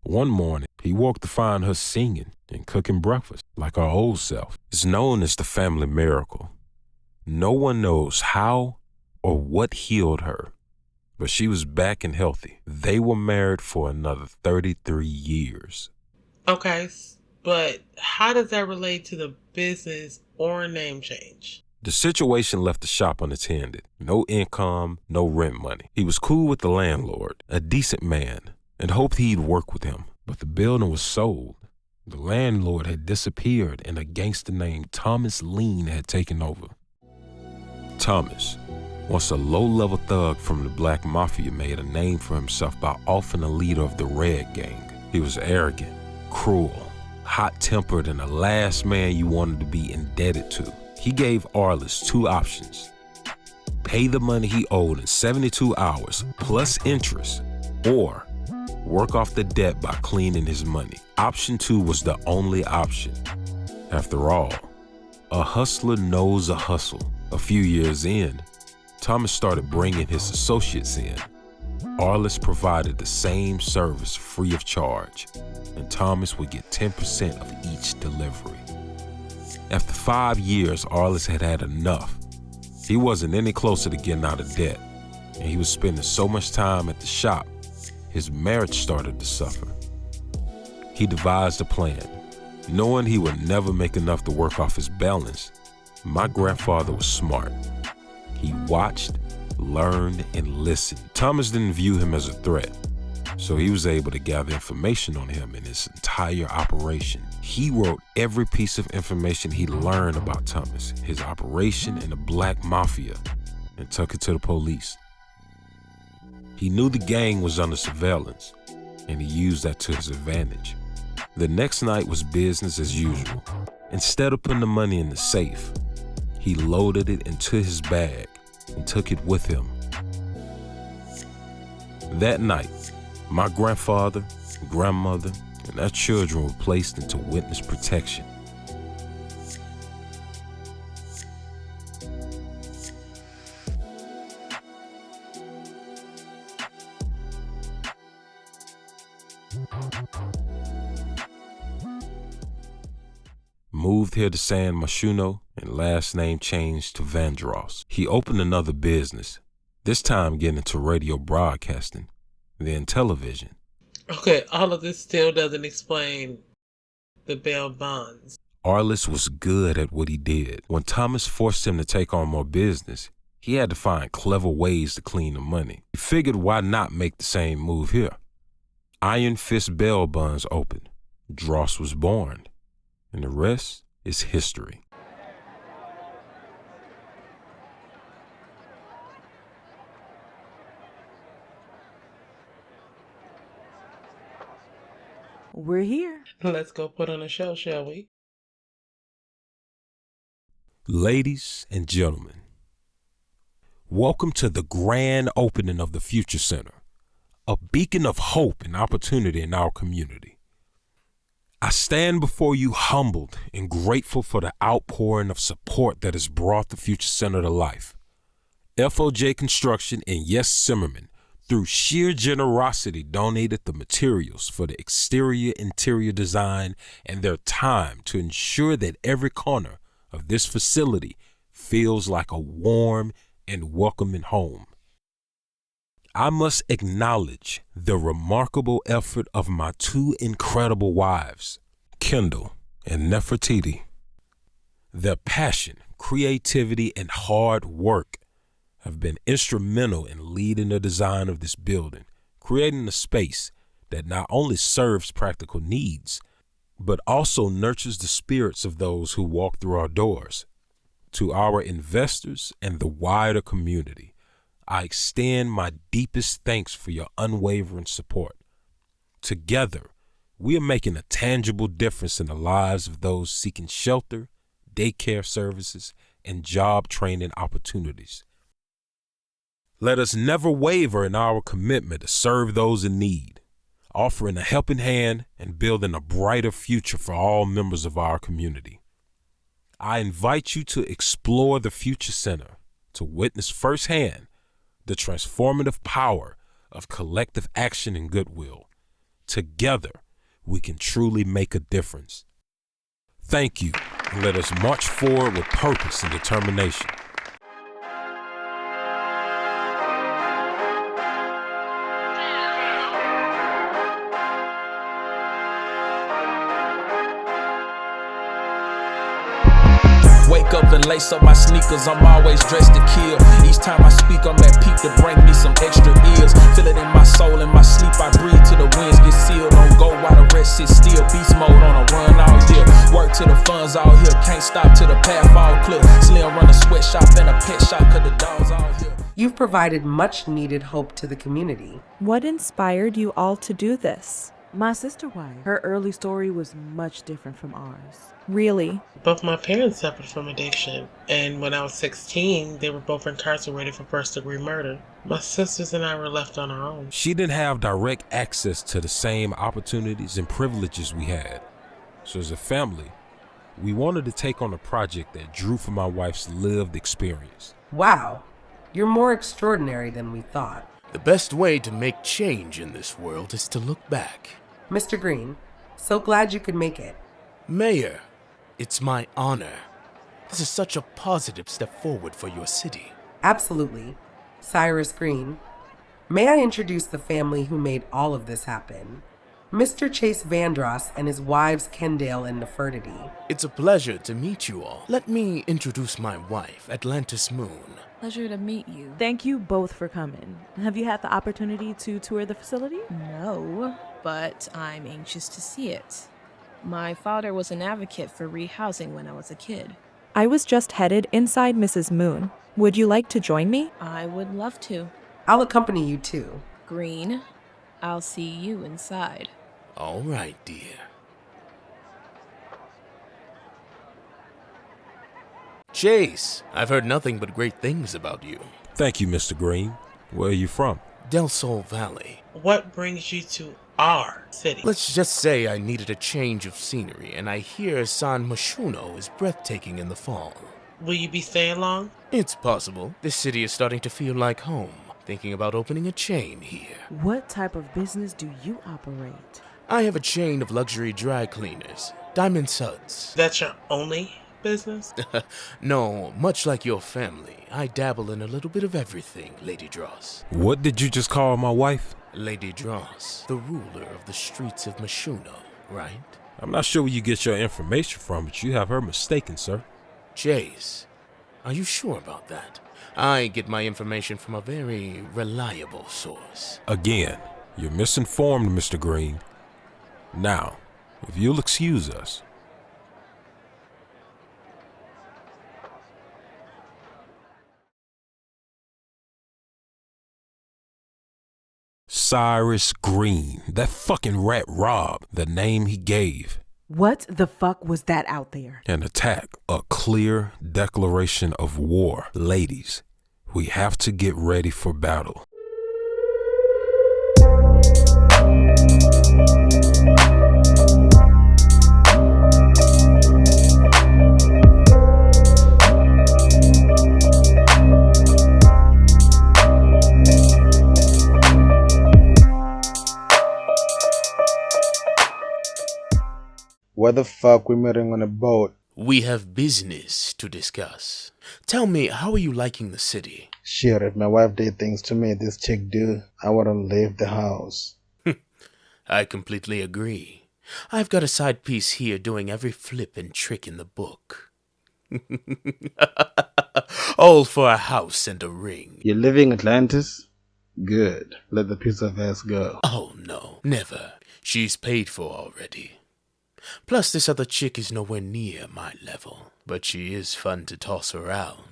One morning, he woke to find her singing and cooking breakfast like her old self. It's known as the family miracle. No one knows how or what healed her, but she was back and healthy. They were married for another 33 years. Okay, but how does that relate to the business or name change? The situation left the shop unattended. No income, no rent money. He was cool with the landlord, a decent man, and hoped he'd work with him. But the building was sold. The landlord had disappeared, and a gangster named Thomas Lean had taken over. Thomas, once a low-level thug from the Black Mafia, made a name for himself by offing a leader of the Red Gang. He was arrogant, cruel, hot-tempered, and the last man you wanted to be indebted to. He gave Arliss two options: pay the money he owed in 72 hours plus interest, or work off the debt by cleaning his money. Option 2 was the only option. After all, a hustler knows a hustle. A few years in, Thomas started bringing his associates in. Arliss provided the same service free of charge, and Thomas would get 10% of each delivery. After 5 years, Arliss had had enough. He wasn't any closer to getting out of debt, and he was spending so much time at the shop, his marriage started to suffer. He devised a plan. Knowing he would never make enough to work off his balance, my grandfather was smart. He watched, learned, and listened. Thomas didn't view him as a threat, so he was able to gather information on him and his entire operation. He wrote every piece of information he learned about Thomas, his operation in the Black Mafia, and took it to the police. He knew the gang was under surveillance, and he used that to his advantage. The next night was business as usual. Instead of putting the money in the safe, he loaded it into his bag and took it with him. That night, my grandfather, grandmother, and their children were placed into witness protection. Moved here to San Myshuno, and last name changed to VanDross. He opened another business, this time getting into radio broadcasting, then television. Okay, all of this still doesn't explain the bail bonds. Arliss was good at what he did. When Thomas forced him to take on more business, he had to find clever ways to clean the money. He figured why not make the same move here. Iron Fist bail bonds opened. Dross was born. And the rest is history. We're here. Let's go put on a show, shall we? Ladies and gentlemen, welcome to the grand opening of the Future Center, a beacon of hope and opportunity in our community. I stand before you humbled and grateful for the outpouring of support that has brought the Future Center to life. FOJ Construction and YesShesASimmer, through sheer generosity, donated the materials for the interior design and their time to ensure that every corner of this facility feels like a warm and welcoming home. I must acknowledge the remarkable effort of my two incredible wives, Kendall and Nefertiti. Their passion, creativity, and hard work have been instrumental in leading the design of this building, creating a space that not only serves practical needs, but also nurtures the spirits of those who walk through our doors. To our investors and the wider community, I extend my deepest thanks for your unwavering support. Together, we are making a tangible difference in the lives of those seeking shelter, daycare services, and job training opportunities. Let us never waver in our commitment to serve those in need, offering a helping hand and building a brighter future for all members of our community. I invite you to explore the Future Center to witness firsthand the transformative power of collective action and goodwill. Together, we can truly make a difference. Thank you, and let us march forward with purpose and determination. Wake up and lace up my sneakers, I'm always dressed to kill. Each time I speak, I'm at peak to bring me some extra ears. Feel it in my soul, in my sleep, I breathe till the winds get sealed. Don't go while the rest sit still, beast mode on a run all year. Work till the funds all here, can't stop till the path all clear. Slim run a sweatshop and a pet shop, cause the dogs all here. You've provided much needed hope to the community. What inspired you all to do this? My sister wife. Her early story was much different from ours. Really? Both my parents suffered from addiction, and when I was 16, they were both incarcerated for first-degree murder. My sisters and I were left on our own. She didn't have direct access to the same opportunities and privileges we had. So as a family, we wanted to take on a project that drew from my wife's lived experience. Wow, you're more extraordinary than we thought. The best way to make change in this world is to look back. Mr. Green, so glad you could make it. Mayor, it's my honor. This is such a positive step forward for your city. Absolutely. Cyrus Green. May I introduce the family who made all of this happen? Mr. Chase VanDross and his wives Kendall and Nefertiti. It's a pleasure to meet you all. Let me introduce my wife, Atlantis Moon. Pleasure to meet you. Thank you both for coming. Have you had the opportunity to tour the facility? No, but I'm anxious to see it. My father was an advocate for rehousing when I was a kid. I was just headed inside Mrs. Moon. Would you like to join me? I would love to. I'll accompany you too. Green, I'll see you inside. All right, dear. Chase, I've heard nothing but great things about you. Thank you, Mr. Green. Where are you from? Del Sol Valley. What brings you to our city? Let's just say I needed a change of scenery, and I hear San Myshuno is breathtaking in the fall. Will you be staying long? It's possible. This city is starting to feel like home. Thinking about opening a chain here. What type of business do you operate? I have a chain of luxury dry cleaners, Diamond Suds. That's your only business? No, much like your family, I dabble in a little bit of everything, Lady Dross. What did you just call my wife? Lady Dross, the ruler of the streets of Myshuno, right? I'm not sure where you get your information from, but you have her mistaken, sir. Chase, are you sure about that? I get my information from a very reliable source. Again, you're misinformed, Mr. Green. Now, if you'll excuse us. Cyrus Green, that fucking rat Rob, the name he gave. What the fuck was that out there? An attack, a clear declaration of war. Ladies, we have to get ready for battle. Why the fuck we meeting on a boat? We have business to discuss. Tell me, how are you liking the city? Shit, if my wife did things to me this chick do, I wouldn't leave the house. I completely agree. I've got a side piece here doing every flip and trick in the book. All for a house and a ring. You're leaving Atlantis? Good. Let the piece of ass go. Oh no, never. She's paid for already. Plus, this other chick is nowhere near my level, but she is fun to toss around.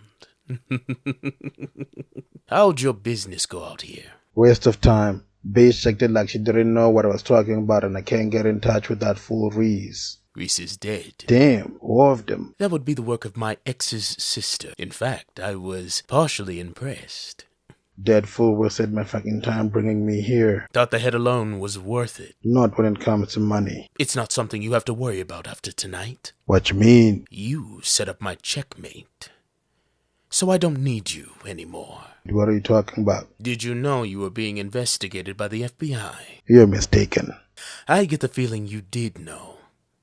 How'd your business go out here? Waste of time. Bitch acted like she didn't know what I was talking about, and I can't get in touch with that fool Reese. Reese is dead. Damn, who of them? That would be the work of my ex's sister. In fact, I was partially impressed. Dead fool wasted my fucking time bringing me here. Thought the head alone was worth it. Not when it comes to money. It's not something you have to worry about after tonight. What you mean? You set up my checkmate. So I don't need you anymore. What are you talking about? Did you know you were being investigated by the FBI? You're mistaken. I get the feeling you did know.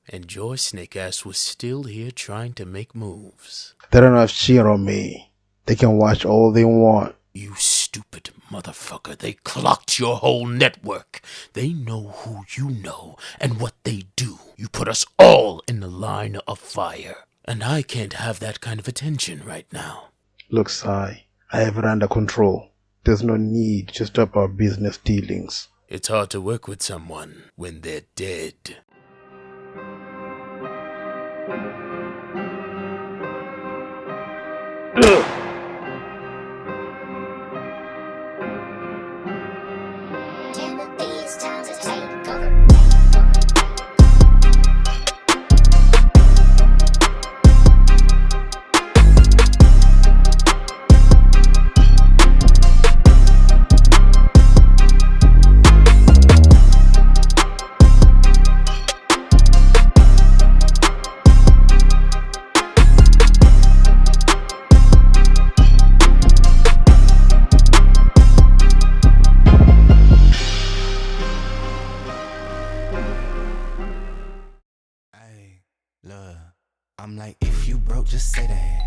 And your snake ass was still here trying to make moves. They don't have shit on me. They can watch all they want. You stupid motherfucker. They clocked your whole network. They know who you know and what they do. You put us all in the line of fire. And I can't have that kind of attention right now. Look, Sai, I have it under control. There's no need to stop our business dealings. It's hard to work with someone when they're dead. I'm like, if you broke, just say that.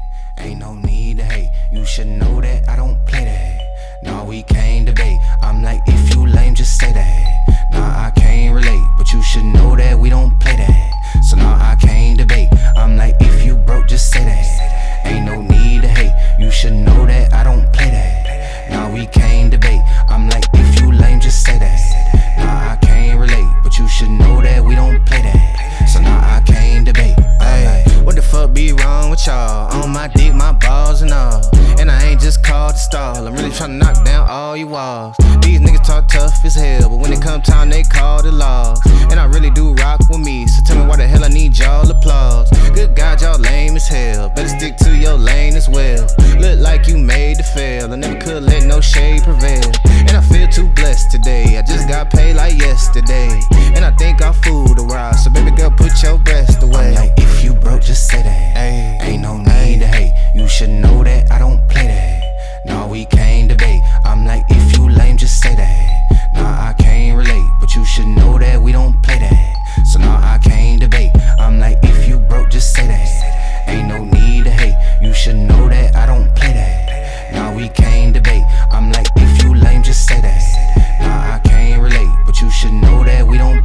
Ain't no need to hate. You should know that I don't play that. No, we can't debate. I'm like, if you lame, just say that. Nah, I can't relate, but you should know that we don't play that. So nah, I can't debate. I'm like, if you broke, just say that. Ain't no need to hate. You should know that I don't play that. Nah, we can't debate. I'm like, if you lame, just say that. Nah, I can't relate, but you should know that we don't play that. So nah, I can't debate. Ay, what the fuck be wrong with y'all? On my dick, my balls and all. And I ain't just called to stall. I'm really tryna knock down all you walls. These niggas talk tough as hell, but when it come time, they call the laws. And I really do rock with me, so tell me why the hell I need y'all applause. Good God, y'all lame as hell. Better stick to your lane as well. Look like you made to fail. I never could let no shade prevail. And I feel too blessed today. I just got paid like yesterday. And I think I'll fool the ride. So baby girl, put your breast away. I'm like, if you broke, just say that. Ay, ain't no need to hate. You should know that I don't play that. No, we can't debate. I'm like, if you lame, just say that. Nah, I can't relate, but you should know that we don't play that. So nah, I can't debate. I'm like, if you broke, just say that. Ain't no need to hate. You should know that I don't play that. Nah, we can't debate. I'm like, if you lame, just say that. Nah, I can't relate, but you should know that we don't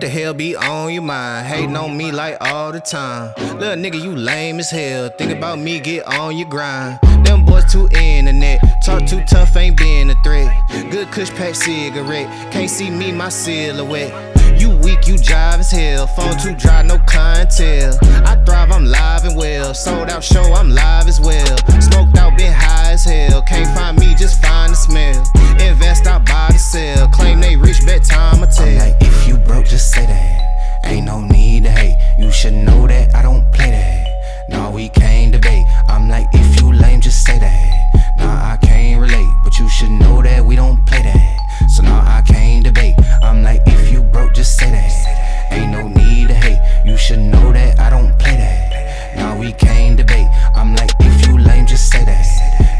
What the hell be on your mind? Hating on me like all the time. Little nigga, you lame as hell. Think about me, get on your grind. Them boys too internet. Talk too tough, ain't been a threat. Good kush pack cigarette. Can't see me, my silhouette. You weak, you jive as hell. Phone too dry, no clientele. I thrive, I'm live and well. Sold out show, I'm live as well. Smoked out, been high as hell. Can't find me, just find the smell. Invest, I buy the sell. Claim they rich, bet time I tell. I'm like, if you broke, just say that. Ain't no need to hate. You should know that I don't play that. Nah, we can't debate. I'm like, if you lame, just say that. Nah, I can't relate. But you should know that we don't play that. So nah, I can't debate. I'm like, if you broke, just say that. Ain't no need to hate. You should know that I don't play that. Nah, we can't debate. I'm like, if you lame, just say that.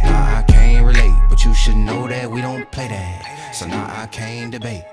Nah, I can't relate. But you should know that we don't play that. So nah, I can't debate.